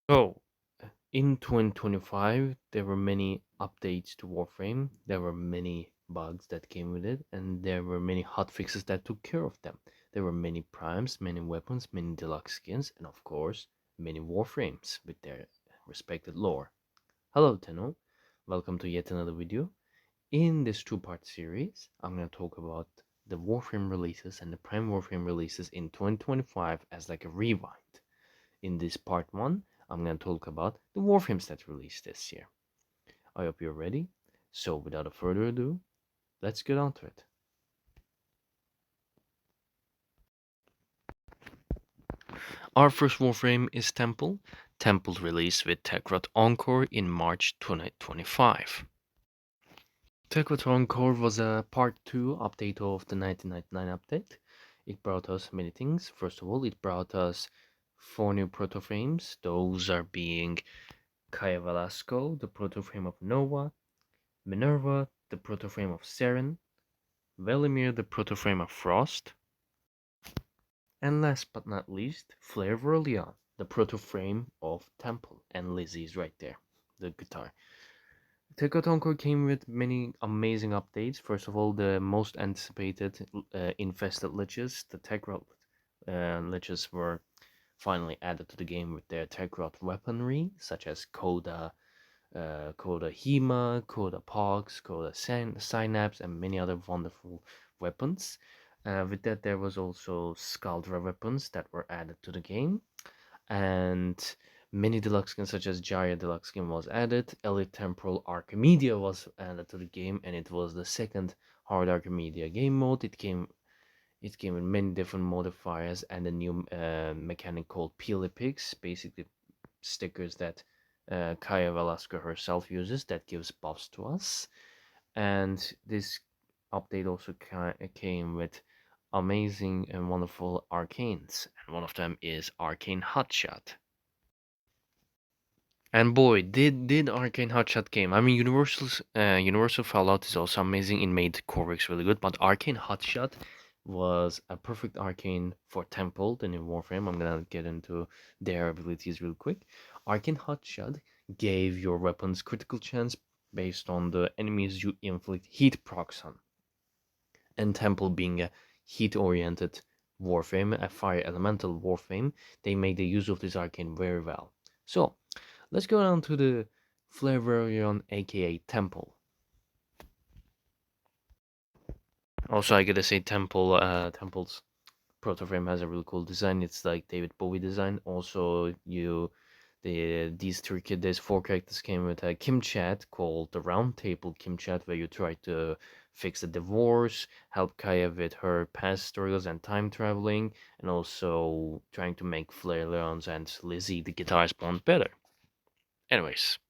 So, in 2025, there were many updates to Warframe. There were many bugs that came with it, and there were many hotfixes that took care of them. There were many primes, many weapons, many deluxe skins, and of course, many Warframes with their respected lore. Hello, Tenno. Welcome to yet another video. In this two-part series, I'm going to talk about the Warframe releases and the Prime Warframe releases in 2025 as like a rewind. In this part 1, I'm going to talk about the Warframes that released this year. I hope you're ready. So, without further ado, let's get on to it. Our first Warframe is Temple. Temple released with Tekrot Encore in March 2025. Tekrot Encore was a part 2 update of the 1999 update. It brought us many things. First of all, it brought us 4 new proto frames. Those are being Kaya Velasco, the proto frame of Nova, Minerva, the proto-frame of Seren, Velimir, the proto-frame of Frost, and last but not least, Flair Verlion, the proto-frame of Temple. And Lizzie is right there, the guitar. Tekotonko came with many amazing updates. First of all, the most anticipated infested liches, the Tekrot liches were finally added to the game with their Tekrot weaponry, such as Coda Hema, Coda Pox, Coda Synapse, and many other wonderful weapons. With that, there was also Scaldra weapons that were added to the game, and many deluxe skins such as Jaya deluxe skin was added. Elite Temporal Archimedia was added to the game, and it was the second hard Archimedia game mode. It came with many different modifiers and a new mechanic called Peely Pigs, basically stickers that Kaya Velasco herself uses that gives buffs to us. And this update also came with amazing and wonderful arcanes, and one of them is Arcane Hotshot. And boy, did Arcane Hotshot came. I mean, Universal Fallout is also amazing. It made Corvix really good, but Arcane Hotshot was a perfect arcane for Temple, the new Warframe. I'm gonna get into their abilities real quick. Arcane Hotshot gave your weapons critical chance based on the enemies you inflict heat procs on. And Temple being a heat-oriented Warframe, a fire elemental Warframe, they made the use of this arcane very well. So, let's go down to the Flavorion, aka Temple. Also, I gotta say, Temple's proto-frame has a really cool design. It's like David Bowie design. Also, these 4 characters came with a Kim chat called the Round Table Kim chat, where you try to fix the divorce, help Kaya with her past struggles and time traveling, and also trying to make Flair Leons and Lizzie the guitarist bond better. Anyways,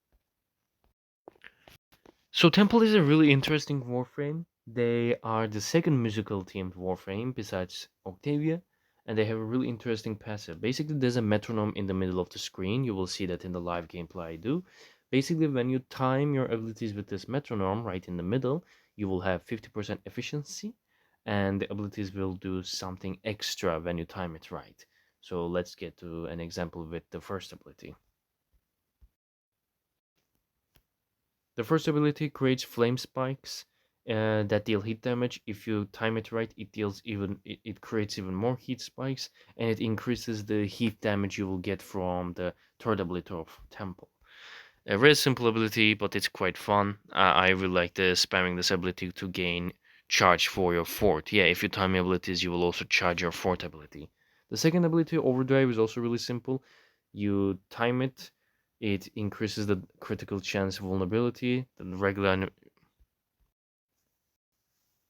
so Temple is a really interesting Warframe. They are the second musical themed Warframe besides Octavia, and they have a really interesting passive. Basically, there's a metronome in the middle of the screen. You will see that in the live gameplay I do. Basically, when you time your abilities with this metronome right in the middle, you will have 50% efficiency, and the abilities will do something extra when you time it right. So let's get to an example with the first ability. The first ability creates flame spikes that deal heat damage. If you time it right, it creates even more heat spikes, and it increases the heat damage you will get from the third ability of Temple. A very simple ability, but it's quite fun. I really like the spamming this ability to gain charge for your fort. Yeah, if you time your abilities, you will also charge your fort ability. The second ability, Overdrive, is also really simple. You time it, it increases the critical chance vulnerability.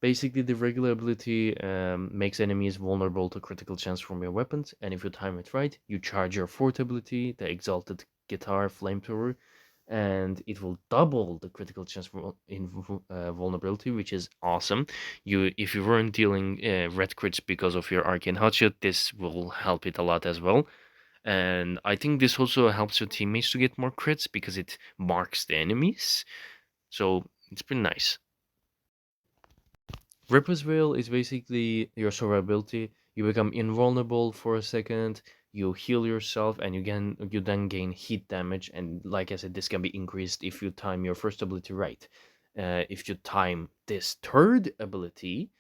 Basically, the regular ability makes enemies vulnerable to critical chance from your weapons, and if you time it right, you charge your fort ability, the Exalted Guitar Flamethrower, and it will double the critical chance vulnerability, which is awesome. If you weren't dealing red crits because of your Arcane Hotshot, this will help it a lot as well. And I think this also helps your teammates to get more crits because it marks the enemies. So it's pretty nice. Ripper's Veil is basically your survivability. You become invulnerable for a second. you heal yourself, and you then gain heat damage. And like I said, this can be increased if you time your first ability right. If you time this third ability,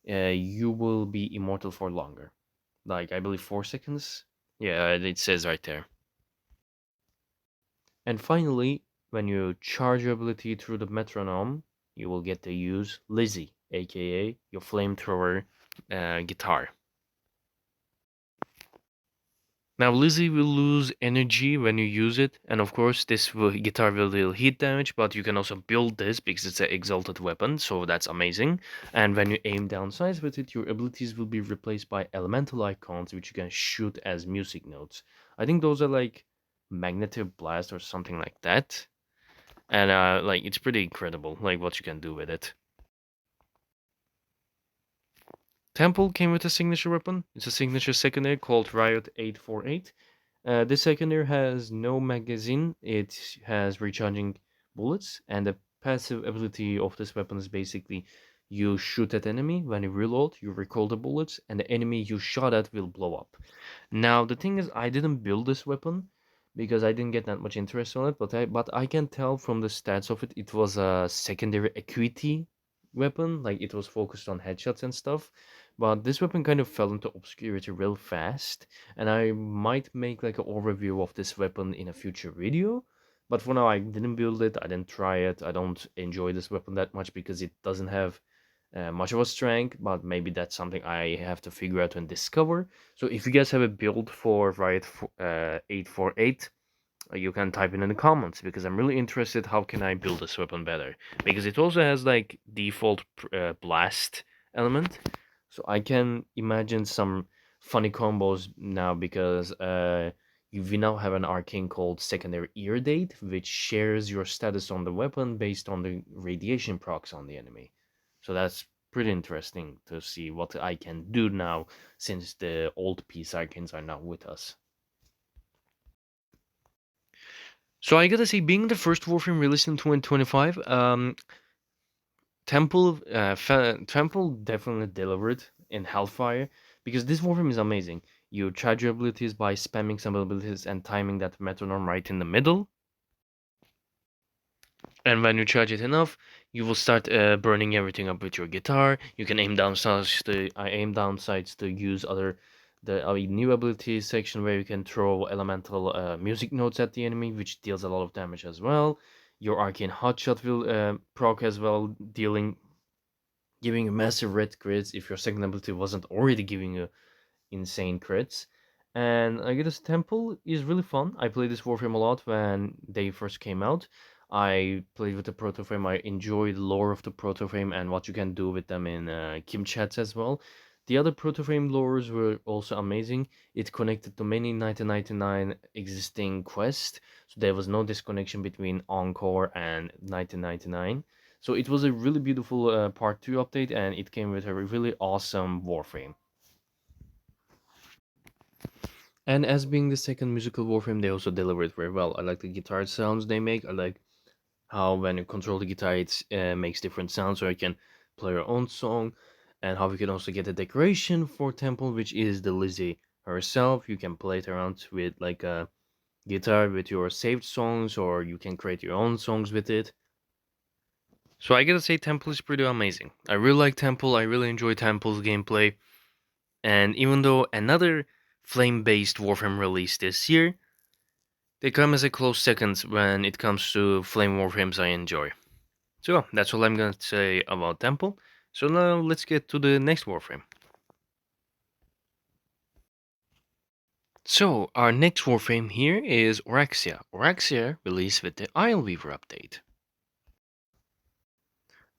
you will be immortal for longer. Like I believe 4 seconds. Yeah, it says right there. And finally, when you charge your ability through the metronome, you will get to use Lizzie, aka your flamethrower guitar. Now Lizzie will lose energy when you use it, and of course guitar will deal heat damage, but you can also build this because it's an exalted weapon, so that's amazing. And when you aim down sights with it, your abilities will be replaced by elemental icons which you can shoot as music notes. I think those are like magnetic blast or something like that. And like it's pretty incredible, like what you can do with it. Temple came with a signature weapon. It's a signature secondary called Riot 848. This secondary has no magazine. It has recharging bullets, and the passive ability of this weapon is basically you shoot at enemy. When you reload, you recall the bullets, and the enemy you shot at will blow up. Now the thing is, I didn't build this weapon because I didn't get that much interest on it, but I can tell from the stats of it, it was a secondary equity weapon. Like it was focused on headshots and stuff. But this weapon kind of fell into obscurity real fast, and I might make like an overview of this weapon in a future video. But for now, I didn't build it. I didn't try it. I don't enjoy this weapon that much because it doesn't have much of a strength, but maybe that's something I have to figure out and discover. So if you guys have a build for Riot 848, you can type it in the comments because I'm really interested how can I build this weapon better, because it also has like default blast element, so I can imagine some funny combos now because we now have an arcane called secondary ear date, which shares your status on the weapon based on the radiation procs on the enemy. So that's pretty interesting to see what I can do now since the old peace arcanes are now with us. So I gotta say, being the first Warframe released in 2025, Temple definitely delivered in Hellfire because this Warframe is amazing. You charge your abilities by spamming some abilities and timing that metronome right in the middle. And when you charge it enough, you will start burning everything up with your guitar. You can aim down sights to use the new abilities section where you can throw elemental music notes at the enemy, which deals a lot of damage as well. Your arcane hotshot will proc as well, giving you massive red crits if your second ability wasn't already giving you insane crits. And I guess Temple is really fun. I played this Warframe a lot when they first came out. I played with the Protoframe. I enjoyed the lore of the Protoframe and what you can do with them in Kim chats as well. The other Protoframe lores were also amazing. It connected to many 1999 existing quests, so there was no disconnection between Encore and 1999. So it was a really beautiful Part 2 update, and it came with a really awesome Warframe. And as being the second musical Warframe, they also delivered very well. I like the guitar sounds they make. I like how when you control the guitar, it makes different sounds, so you can play your own song. And how you can also get a decoration for Temple, which is the Lizzie herself. You can play it around with like a guitar with your saved songs, or you can create your own songs with it. So I gotta say, Temple is pretty amazing. I really like Temple. I really enjoy Temple's gameplay. And even though another flame-based Warframe released this year, they come as a close second when it comes to flame warframes I enjoy. So that's all I'm gonna say about Temple. So now let's get to the next warframe. So our next warframe here is Oraxia. Oraxia released with the Ileweaver update.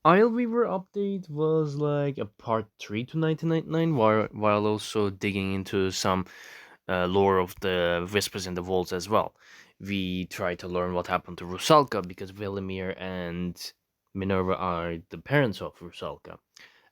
Ileweaver update was like a part 3 to 1999 while also digging into some lore of the Whispers in the Vaults as well. We try to learn what happened to Rusalka because Velimir and Minerva are the parents of Rusalka.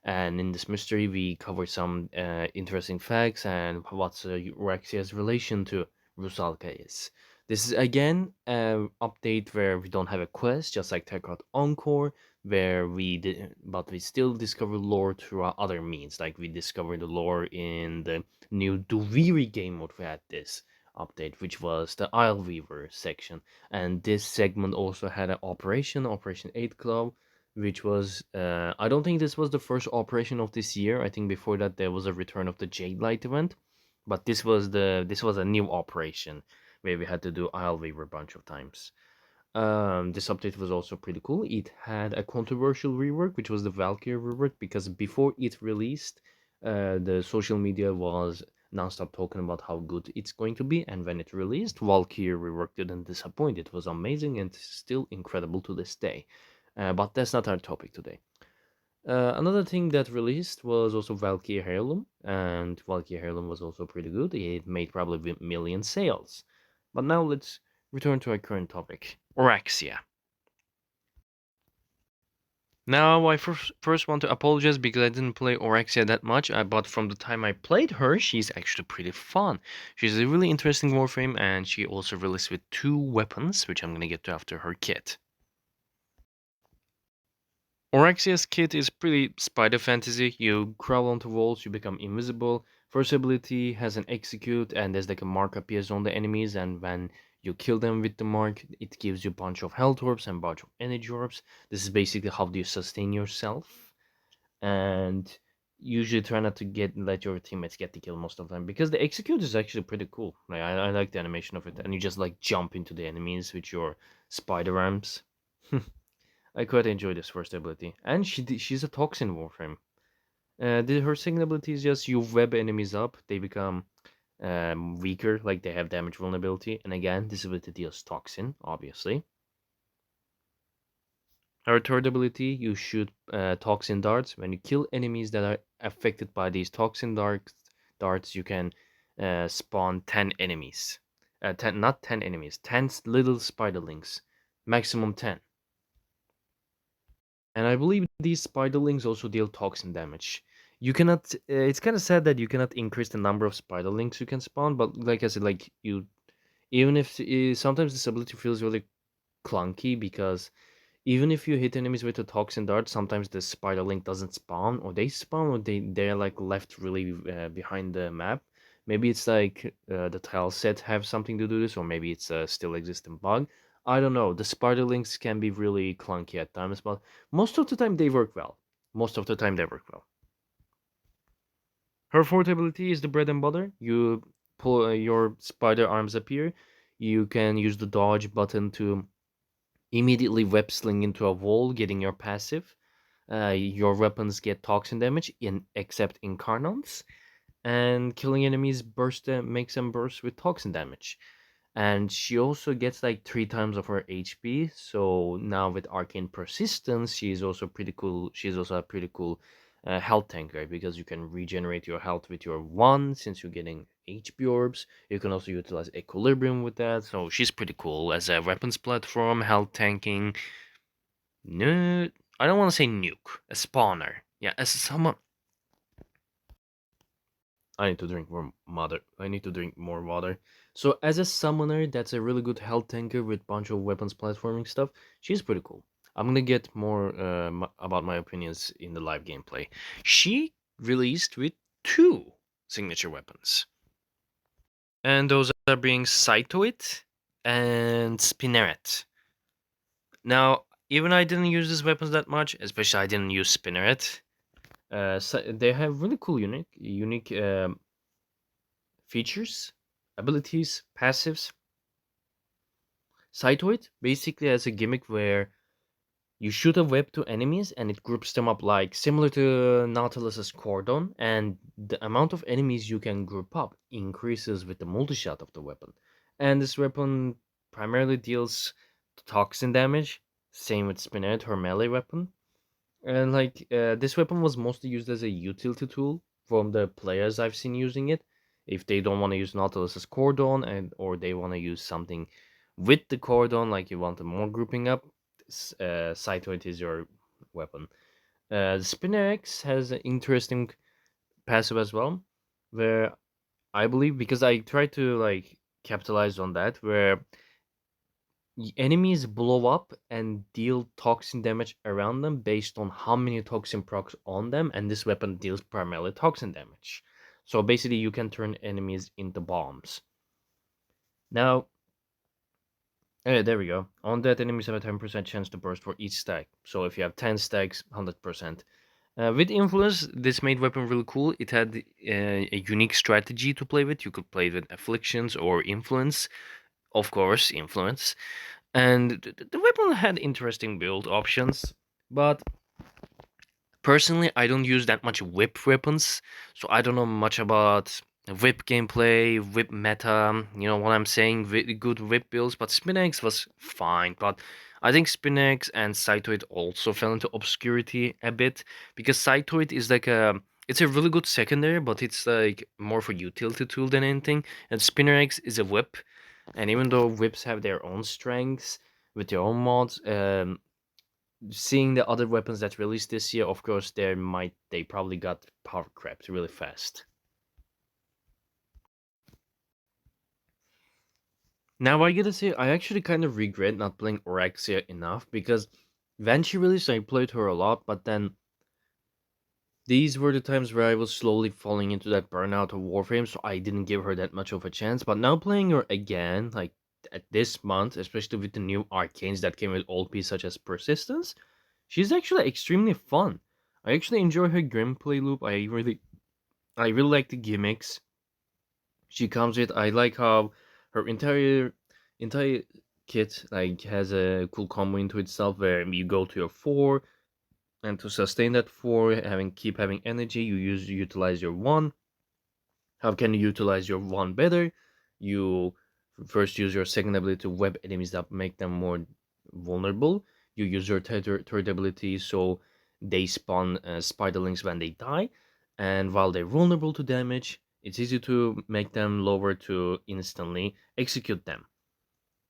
And in this mystery, we cover some interesting facts and what Rexia's relation to Rusalka is. This is again an update where we don't have a quest, just like Tekrot Encore. where we did, but we still discover lore through other means. Like we discovered the lore in the new Duviri game mode. We had this update, which was the Isle Weaver section, and this segment also had an Operation 8 Club, which was I don't think this was the first operation of this year. I think before that there was a Return of the Jade Light event, but this was a new operation where we had to do Isle Weaver a bunch of times. This update was also pretty cool. It had a controversial rework, which was the Valkyrie rework, because before it released, the social media was nonstop talking about how good it's going to be, and when it released, Valkyrie rework didn't disappoint. It was amazing and still incredible to this day. But that's not our topic today. Another thing that released was also Valkyrie Heirloom, and Valkyrie Heirloom was also pretty good. It made probably a million sales. But now let's return to our current topic, Orexia. Now, I first want to apologize because I didn't play Orexia that much, but from the time I played her, she's actually pretty fun. She's a really interesting Warframe, and she also released with two weapons, which I'm gonna get to after her kit. Orexia's kit is pretty spider fantasy. You crawl onto walls, you become invisible. First ability has an execute, and there's like a mark appears on the enemies, and when you kill them with the mark, it gives you a bunch of health orbs and a bunch of energy orbs. This is basically how do you sustain yourself, and usually try not to let your teammates get the kill most of the time, because the execute is actually pretty cool. Like I like the animation of it, and you just like jump into the enemies with your spider arms. I quite enjoy this first ability, and she's a toxin warframe. Her second ability is just you web enemies up; they become weaker, like they have damage vulnerability. And again, this ability deals toxin, obviously. Her third ability, you shoot toxin darts. When you kill enemies that are affected by these toxin darts, you can spawn 10 enemies. 10, not 10 enemies, 10 little spiderlings, maximum 10. And I believe these spiderlings also deal toxin damage. You cannot. It's kind of sad that you cannot increase the number of spiderlings you can spawn. But like I said, like you, even if sometimes this ability feels really clunky, because even if you hit enemies with a toxin dart, sometimes the spiderling doesn't spawn, or they spawn, or they're like left really behind the map. Maybe it's like the tile set have something to do this, or maybe it's a still existing bug. I don't know. The spiderlings can be really clunky at times, but most of the time they work well. Most of the time they work well. Her fourth ability is the bread and butter. You pull your spider arms appear. You can use the dodge button to immediately web sling into a wall, getting your passive. Your weapons get toxin damage, except incarnants, and killing enemies makes them burst with toxin damage. And she also gets like 3 times of her HP. So now with arcane persistence, she's also pretty cool. She's also a pretty cool health tanker, because you can regenerate your health with your one, since you're getting HP orbs. You can also utilize equilibrium with that. So she's pretty cool as a weapons platform, health tanking. No, I don't want to say nuke, a spawner. Yeah, as someone. I need to drink more water. I need to drink more water. So as a summoner, that's a really good health tanker with bunch of weapons platforming stuff. She's pretty cool. I'm gonna get more about my opinions in the live gameplay. She released with two signature weapons, and those are being Cytoid and Spinneret. Now, even I didn't use these weapons that much, especially I didn't use Spinneret. So they have really cool, unique features, abilities, passives. Cytoid basically has a gimmick where you shoot a web to enemies and it groups them up, like similar to Nautilus's cordon, and the amount of enemies you can group up increases with the multi-shot of the weapon. And this weapon primarily deals toxin damage, same with Spinet, her melee weapon. And like this weapon was mostly used as a utility tool from the players I've seen using it. If they don't want to use Nautilus's cordon, or they want to use something with the cordon, like you want more grouping up, Cytoid is your weapon. The Spinner X has an interesting passive as well, where I believe, because I tried to like capitalize on that, where enemies blow up and deal toxin damage around them based on how many toxin procs on them, and this weapon deals primarily toxin damage. So basically, you can turn enemies into bombs. Now, there we go. On that, enemies have a 10% chance to burst for each stack. So if you have 10 stacks, 100%. With influence, this made weapon really cool. It had a unique strategy to play with. You could play with afflictions or influence, of course, influence. And the weapon had interesting build options, but personally, I don't use that much whip weapons, so I don't know much about whip gameplay, whip meta. You know what I'm saying? Good whip builds, but Spinex was fine. But I think Spinex and Cytoid also fell into obscurity a bit because Cytoid is like it's a really good secondary, but it's like more for utility tool than anything. And Spinex is a whip, and even though whips have their own strengths with their own mods, seeing the other weapons that released this year, of course, they probably got power crept really fast. Now I gotta say, I actually kind of regret not playing Orexia enough because when she released, I played her a lot, but then these were the times where I was slowly falling into that burnout of Warframe, so I didn't give her that much of a chance. But now playing her again, like at this month, especially with the new arcanes that came with old pieces such as Persistence, she's actually extremely fun. I actually enjoy her gameplay loop. I really like the gimmicks she comes with. I like how her entire kit like has a cool combo into itself where you go to your four, and to sustain that four, keep having energy, utilize your one. How can you utilize your one better? You first use your second ability to web enemies that make them more vulnerable. You use your third ability so they spawn spiderlings when they die, and while they're vulnerable to damage, it's easy to make them lower to instantly execute them.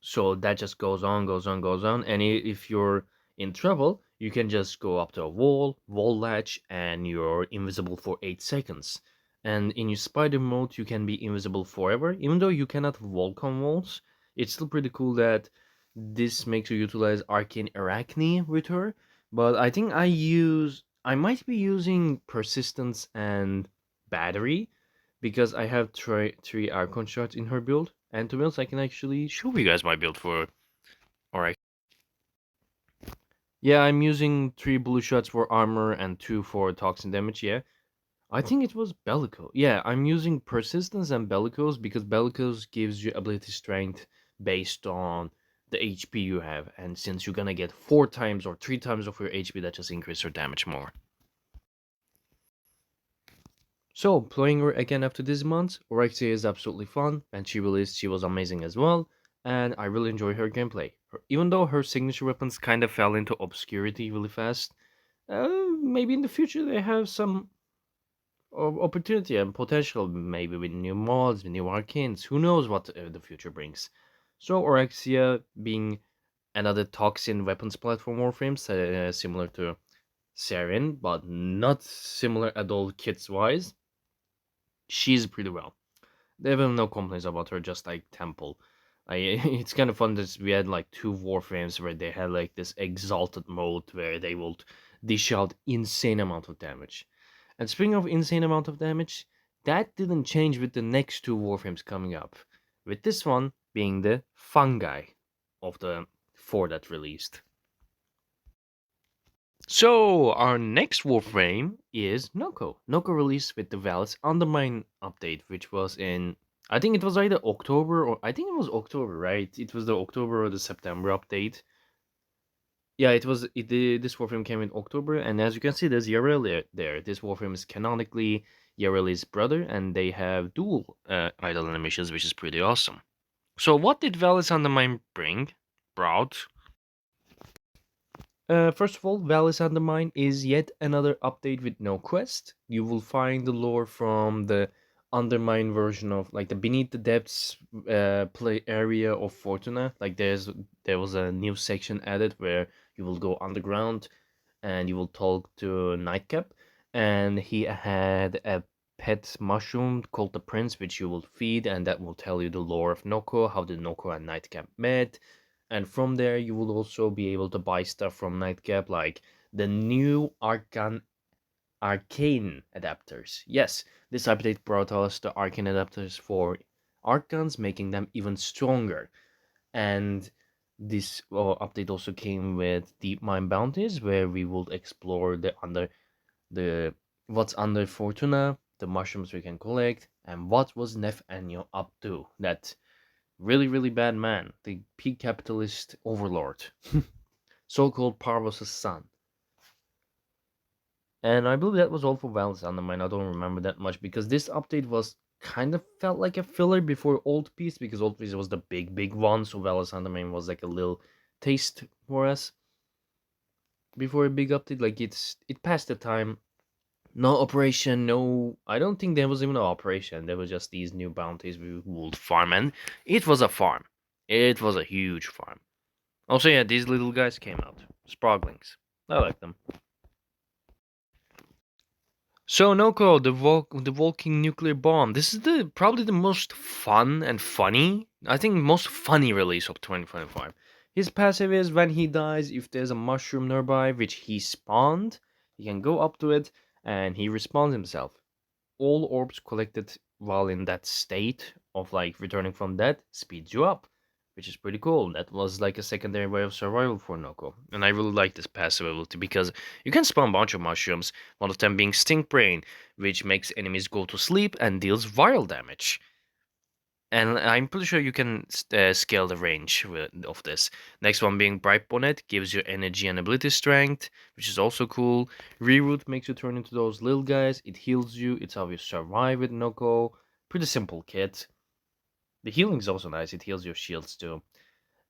So that just goes on, goes on, goes on. And if you're in trouble, you can just go up to a wall latch, and you're invisible for 8 seconds. And in your spider mode, you can be invisible forever. Even though you cannot walk on walls, it's still pretty cool that this makes you utilize Arcane Arachne with her. But I think I might be using Persistence and Battery because I have three Archon shots in her build. And to be honest, I can actually show you guys my build for. Alright. Yeah, I'm using three blue shots for armor and two for toxin damage. Yeah, I think it was Bellico. Yeah, I'm using Persistence and Bellicose because Bellicose gives you ability strength based on the HP you have. And since you're gonna get 4 times or 3 times of your HP, that just increases your damage more. So, playing her again after this month, Orexia is absolutely fun, and she was amazing as well, and I really enjoy her gameplay. Even though her signature weapons kind of fell into obscurity really fast, maybe in the future they have some opportunity and potential, maybe with new mods, with new arcanes. Who knows what the future brings? So, Orexia being another toxin weapons platform Warframes, similar to Sarin, but not similar at all kits wise, she's pretty well. They have no complaints about her, just like Temple. It's kind of fun that we had like two Warframes where they had like this exalted mode where they will dish out insane amount of damage. And speaking of insane amount of damage, that didn't change with the next two Warframes coming up. With this one being the fungi of the four that released. So our next Warframe is Noko. Noko released with the Valis Undermine update, which was in, I think it was either October or I think it was October, right? It was the October or the September update. Yeah, this Warframe came in October, and as you can see, there's Yarel there. This Warframe is canonically Yarel's brother, and they have dual idol animations, which is pretty awesome. So what did Valis Undermine brought? First of all, Valis Undermine is yet another update with no quest. You will find the lore from the Undermine version of like the Beneath the Depths play area of Fortuna. Like there was a new section added where you will go underground and you will talk to Nightcap, and he had a pet mushroom called the Prince, which you will feed, and that will tell you the lore of Noko, how the Noko and Nightcap met, And from there, you will also be able to buy stuff from Nightcap, like the new arcane adapters. Yes, this update brought us the arcane adapters for arc guns, making them even stronger. And this update also came with deep mine bounties, where we will explore the what's under Fortuna, the mushrooms we can collect, and what was Nef Anyo up to. That really, really bad man, the peak capitalist overlord, so-called Parvos' son. And I believe that was all for Val's Undermine. I don't remember that much because this update was kind of felt like a filler before Old Peace, because Old Peace was the big one, so Val's Undermine was like a little taste for us before a big update. Like it passed the time. No operation, no. I don't think there was even an operation. There was just these new bounties we would farm, and it was a farm. It was a huge farm. Also, yeah, these little guys came out. Sproglings. I like them. So Noko, the walking nuclear bomb. This is the probably the most fun and funny, I think most funny release of 2025. His passive is when he dies, if there's a mushroom nearby which he spawned, he can go up to it and he respawns himself. All orbs collected while in that state of like returning from death speeds you up, which is pretty cool. That was like a secondary way of survival for Noko. And I really like this passive ability because you can spawn a bunch of mushrooms, one of them being Stink Brain, which makes enemies go to sleep and deals viral damage. And I'm pretty sure you can scale the range of this. Next one being Bright Bonnet, gives you energy and ability strength, which is also cool. Reroute makes you turn into those little guys. It heals you. It's how you survive with Noko. Pretty simple kit. The healing is also nice. It heals your shields too.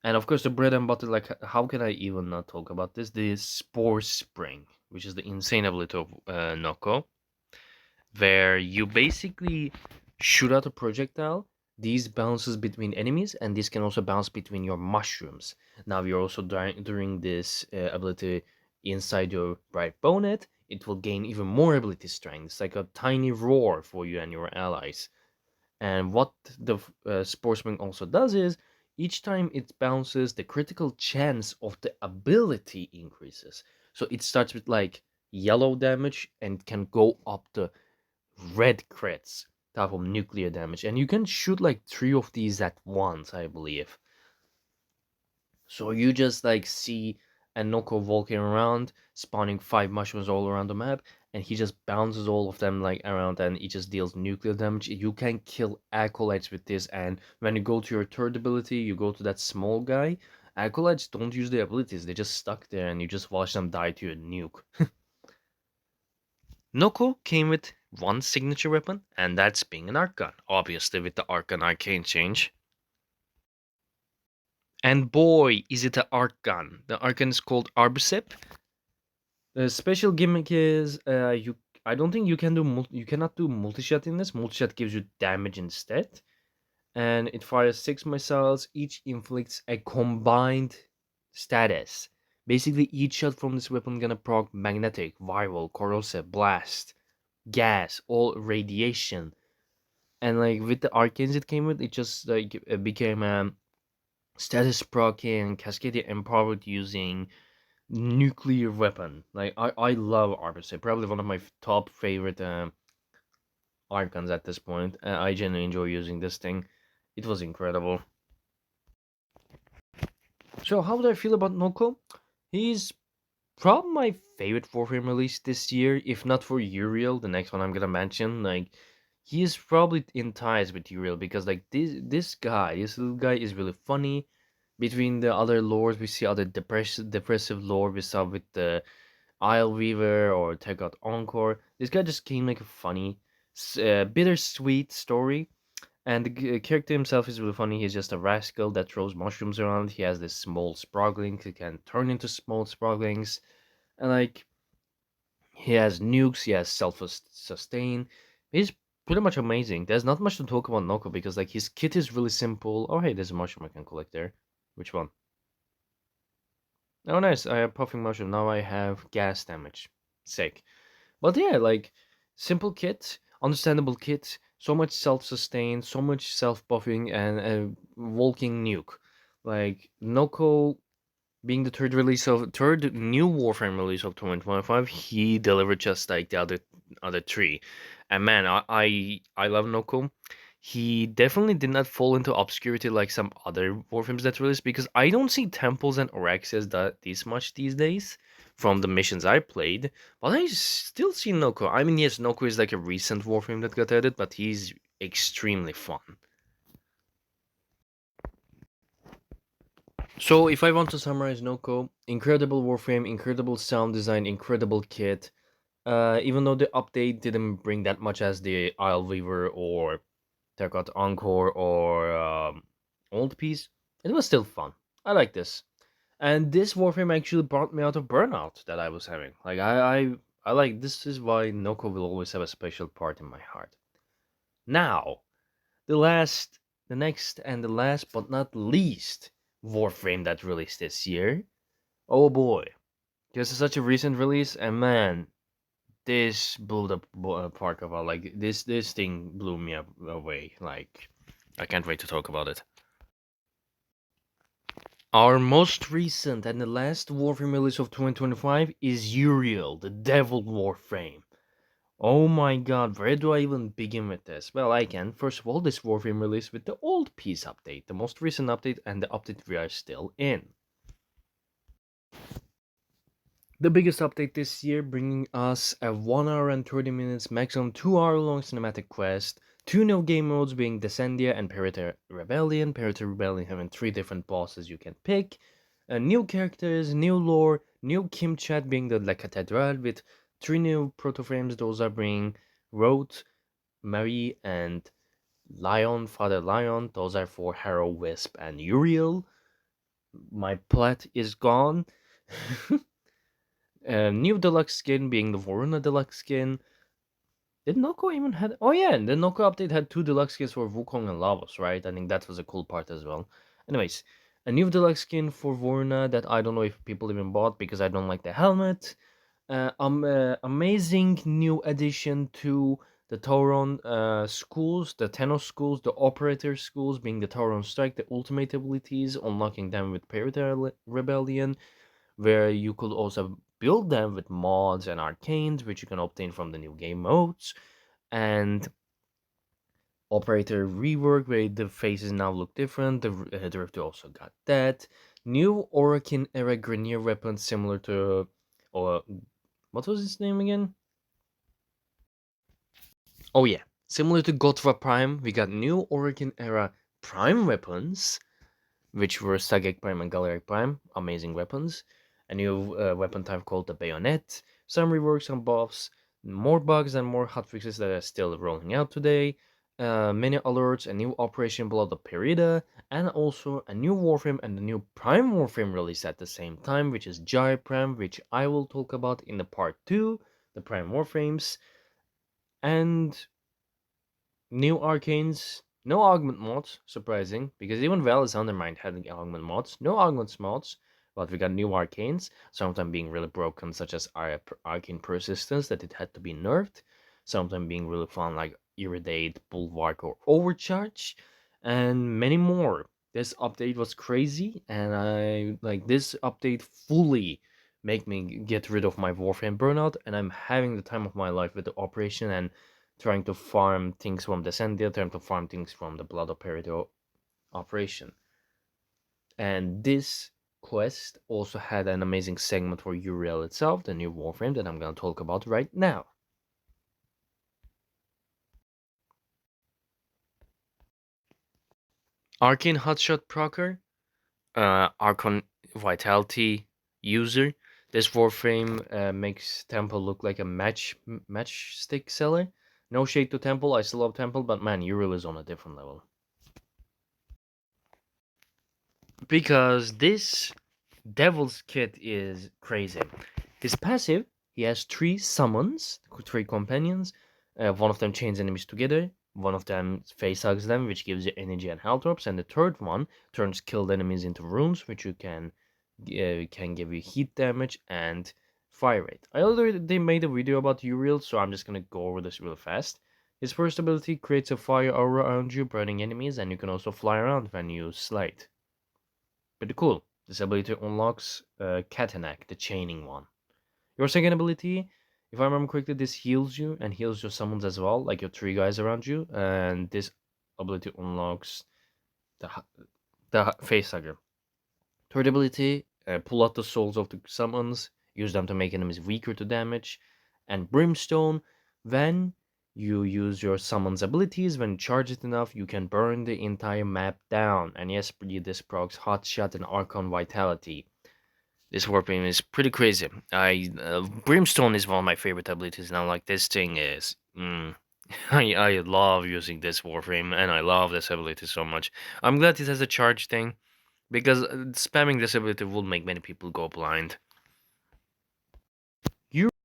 And of course, the bread and butter, like, how can I even not talk about this? The Spore Spring, which is the insane ability of Noko, where you basically shoot out a projectile. These bounces between enemies, and this can also bounce between your mushrooms. Now, you're also during this ability inside your bright bonnet, it will gain even more ability strength. It's like a tiny roar for you and your allies. And what the sportsman also does is each time it bounces, the critical chance of the ability increases. So it starts with like yellow damage and can go up to red crits type of nuclear damage. And you can shoot like 3 of these at once, I believe. So you just like see a Noko walking around, spawning 5 mushrooms all around the map, and he just bounces all of them like around, and he just deals nuclear damage. You can kill acolytes with this, and when you go to your third ability, you go to that small guy. Acolytes don't use their abilities; they just stuck there, and you just watch them die to a nuke. Noko came with one signature weapon, and that's being an arc gun, obviously with the arc gun arcane change. And boy, is it an arc gun. The arc gun is called Arbusip. The special gimmick is you. I don't think you can do you cannot do multi-shot in this. Multi-shot gives you damage instead, and it fires 6 missiles. Each inflicts a combined status. Basically, each shot from this weapon gonna proc magnetic, viral, corrosive, blast, gas, all radiation. And like with the arcanes it came with, it just like it became a status proccing, cascading, empowered using nuclear weapon. Like I love Arbiter, probably one of my top favorite art guns at this point. I genuinely enjoy using this thing. It was incredible. So how do I feel about Noko? He's probably my favorite Warframe release this year, if not for Uriel, the next one I'm gonna mention. Like he is probably in ties with Uriel because like this little guy is really funny. Between the other lores, we see other depressive lore we saw with the Isle Weaver or Take Out Encore. This guy just came like a funny, bittersweet story. And the character himself is really funny. He's just a rascal that throws mushrooms around. He has this small sprogling. He can turn into small sproglings. And like, he has nukes. He has self-sustain. He's pretty much amazing. There's not much to talk about Noko because like his kit is really simple. Oh hey, there's a mushroom I can collect there. Which one? Oh nice, I have puffing mushroom. Now I have gas damage. Sick. But yeah, like simple kit, understandable kit, so much self-sustain, so much self-buffing, and a walking nuke. Like Noko being the third new Warframe release of 2025, he delivered just like the other three. And man, I love Noko. He definitely did not fall into obscurity like some other Warframes that released because I don't see temples and Oraxias that this much these days from the missions I played. But I still see Noko. I mean, yes, Noko is like a recent Warframe that got added, but he's extremely fun. So if I want to summarize Noko, incredible Warframe, incredible sound design, incredible kit. Even though the update didn't bring that much as the Isle Weaver or Terracotta Encore or Old Piece, it was still fun. I like this. And this Warframe actually brought me out of burnout that I was having. Like I like this is why Noko will always have a special part in my heart. Now, the next and the last but not least Warframe that released this year. Oh boy, this is such a recent release, and man, this blew the park of all. Like this thing blew me away. Like I can't wait to talk about it. Our most recent and the last Warframe release of 2025 is Uriel, the Devil Warframe. Oh my god, where do I even begin with this? Well, I can. First of all, this Warframe released with the old piece update, the most recent update, and the update we are still in. The biggest update this year, bringing us a 1 hour and 30 minutes, maximum 2 hour long cinematic quest, two new game modes being Descendia and Perita Rebellion. Perita Rebellion having three different bosses you can pick, new characters, new lore, new Kimchat being the La Cathedral with three new proto-frames. Those are being Roth, Marie, and Lion, Father Lion. Those are for Harrow, Wisp, and Uriel. My plot is gone. New deluxe skin being the Voruna deluxe skin. Did Noko even had? Oh yeah, the Noko update had two deluxe skins for Wukong and Lavos, right? I think that was a cool part as well. Anyways, a new deluxe skin for Voruna that I don't know if people even bought because I don't like the helmet. Amazing new addition to the Tauron schools, the tenno schools, the operator schools being the Tauron Strike, the ultimate abilities, unlocking them with Perita Rebellion, where you could also build them with mods and arcanes, which you can obtain from the new game modes, and operator rework, where the faces now look different. The director also got that. New Orokin era Grenier weapons similar to. Or, what was his name again? Oh, yeah. Similar to Gotra Prime, we got new Orokin era Prime weapons which were Sagek Prime and Galeric Prime, amazing weapons. A new weapon type called the Bayonet, some reworks, some buffs, more bugs and more hotfixes that are still rolling out today, many alerts, a new Operation Blood of Perida, and also a new Warframe and a new Prime Warframe released at the same time, which is Gyre Prime, which I will talk about in the part 2, the Prime Warframes, and new arcanes, no augment mods, surprising, because even Valis Undermined had augment mods. No augment mods, but we got new arcanes, some of them being really broken, such as Arcane Persistence, that it had to be nerfed, some of them being really fun, like Iridate, Bulwark, or Overcharge, and many more. This update was crazy, and I like this update fully make me get rid of my Warframe burnout, and I'm having the time of my life with the operation and trying to farm things from the Sendia, trying to farm things from the Blood of Peridot operation. And this quest also had an amazing segment for Uriel itself, the new Warframe that I'm going to talk about right now. Arcane Hotshot Procer, Archon Vitality user. This Warframe makes Temple look like a matchstick seller. No shade to Temple, I still love Temple, but man, Uriel is on a different level. Because this Devil's Kit is crazy. His passive, he has three summons, three companions. One of them chains enemies together. One of them face hugs them, which gives you energy and health drops. And the third one turns killed enemies into runes, which you can give you heat damage and fire rate. I already made a video about Uriel, so I'm just gonna go over this real fast. His first ability creates a fire aura around you, burning enemies, and you can also fly around when you slide. Pretty cool. This ability unlocks Katanak, the chaining one. Your second ability, if I remember correctly, this heals you and heals your summons as well, like your three guys around you. And this ability unlocks the Facehugger. Third ability, pull out the souls of the summons, use them to make enemies weaker to damage. And Brimstone, when you use your summons abilities, when you charge it enough, you can burn the entire map down. And yes, this procs Hot Shot and Archon Vitality. This Warframe is pretty crazy. Brimstone is one of my favorite abilities now. Like this thing is, I love using this Warframe, and I love this ability so much. I'm glad it has a charge thing because spamming this ability will make many people go blind.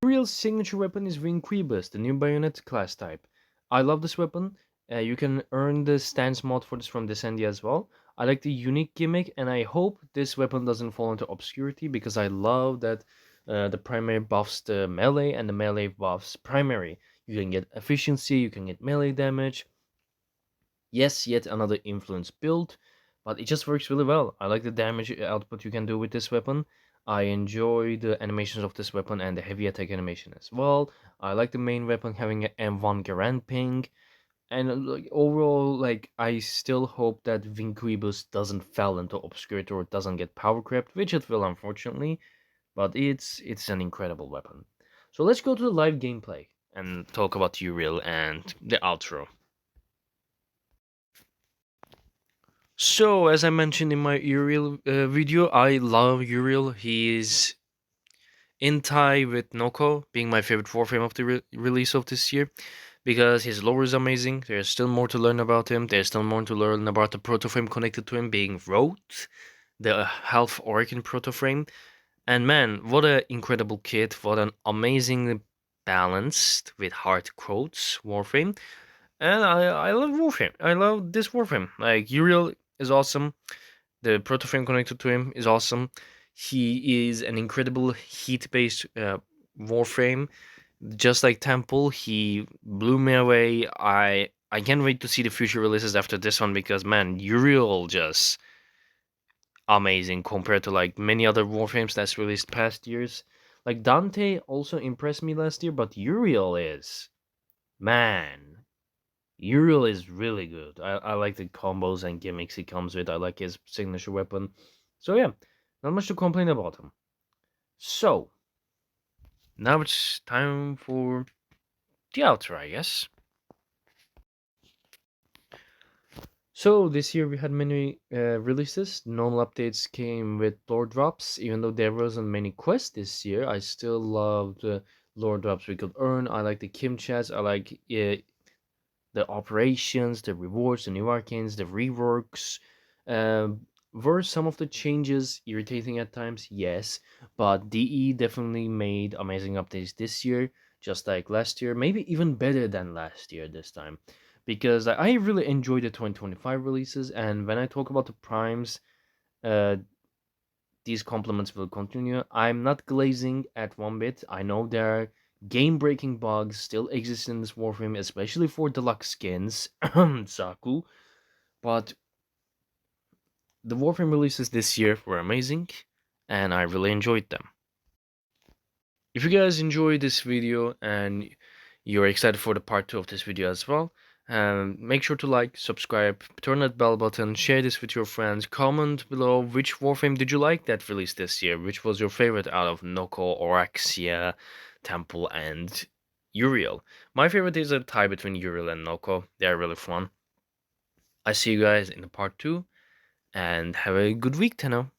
Uriel's signature weapon is Vinquibus, the new bayonet class type. I love this weapon. You can earn the stance mod for this from Descendia as well. I like the unique gimmick, and I hope this weapon doesn't fall into obscurity because I love that the primary buffs the melee and the melee buffs primary. You can get efficiency, you can get melee damage. Yes, yet another influence build, but it just works really well. I like the damage output you can do with this weapon. I enjoy the animations of this weapon and the heavy attack animation as well. I like the main weapon having an M1 Garand ping. And like overall, like I still hope that Vinquibus doesn't fall into obscurity or doesn't get power crept, which it will unfortunately, but it's an incredible weapon. So let's go to the live gameplay and talk about Uriel and the outro. So, as I mentioned in my Uriel video, I love Uriel. He is in tie with Noko, being my favorite Warframe of the release of this year, because his lore is amazing. There's still more to learn about him. There's still more to learn about the protoframe connected to him being Roth, the half orc in protoframe. And man, what an incredible kit! What an amazing balanced with hard quotes Warframe. And I love Warframe. I love this Warframe. Like Uriel is awesome. The protoframe connected to him is awesome. He is an incredible heat-based Warframe. Just like Temple, he blew me away. I can't wait to see the future releases after this one because man, Uriel just amazing compared to like many other Warframes that's released past years. Like Dante also impressed me last year, but Uriel is man. Uriel is really good. I like the combos and gimmicks he comes with. I like his signature weapon. So yeah, not much to complain about him. So now it's time for the outro, I guess. So this year we had many releases. Normal updates came with lore drops. Even though there wasn't many quests this year, I still loved the lore drops we could earn. I like the Kim chats. I like the operations, the rewards, the new arcanes, the reworks. Were some of the changes irritating at times? Yes, but DE definitely made amazing updates this year, just like last year, maybe even better than last year this time. Because I really enjoyed the 2025 releases, and when I talk about the primes, uh, these compliments will continue. I'm not glazing at one bit. I know there are game breaking bugs still exist in this Warframe, especially for deluxe skins, Saku. But the Warframe releases this year were amazing, and I really enjoyed them. If you guys enjoyed this video and you're excited for the part 2 of this video as well, make sure to like, subscribe, turn that bell button, share this with your friends, comment below which Warframe did you like that released this year, which was your favorite out of Noko, Oraxia, Temple, and Uriel. My favorite is a tie between Uriel and Noko. They're really fun. I see you guys in the part 2, and have a good week, Tenno.